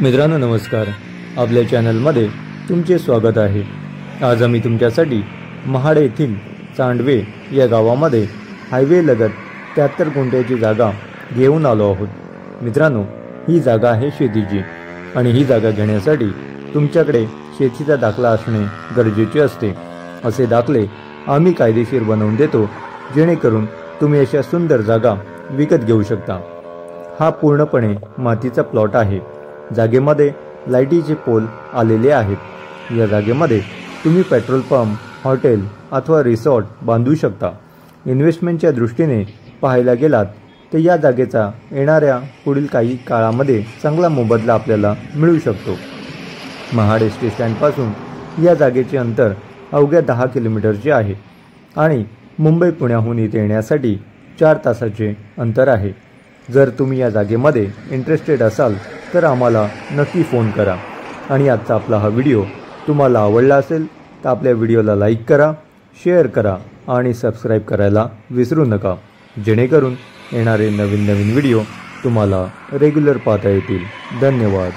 मित्रांनो नमस्कार, आपल्या चॅनलमध्ये तुमचे स्वागत आहे। आज आम्ही तुमच्यासाठी महाड येथील चांडवे या गावामध्ये हायवे लगत 73 गुंठ्याची जागा घेऊन आलो आहोत। मित्रांनो, ही जागा आहे शेतीची आणि ही जागा घेण्यासाठी तुमच्याकडे शेतीचा दाखला असणे गरजेचे असते। असे दाखले आम्ही कायदेशीर बनवून देतो, जेणेकरून तुम्ही अशा सुंदर जागा विकत घेऊ शकता। हा पूर्णपणे मातीचा प्लॉट आहे। जागेमध्ये लाईटीचे पोल आलेले आहेत। या जागेमध्ये तुम्ही पेट्रोल पंप, हॉटेल अथवा रिसॉर्ट बांधू शकता। इन्व्हेस्टमेंटच्या दृष्टीने पाहायला गेलात तर या जागेचा येणाऱ्या पुढील काही काळामध्ये चांगला मोबदला आपल्याला मिळू शकतो। महाड एसटी स्टँडपासून या जागेचे अंतर अवघ्या 10 किलोमीटरचे आहे आणि मुंबई पुण्याहून इथे येण्यासाठी 4 तासाचे अंतर आहे। जर तुम्ही या जागेमध्ये इंटरेस्टेड असाल तर आम्हाला नक्की फोन करा। आणि आजचा आपला हा व्हिडिओ तुम्हाला आवडला असेल तर आपल्या व्हिडिओला लाईक करा, शेअर करा आणि सबस्क्राईब करायला विसरू नका, जेणेकरून येणारे नवीन व्हिडिओ तुम्हाला रेग्युलर पाहता येतील। धन्यवाद।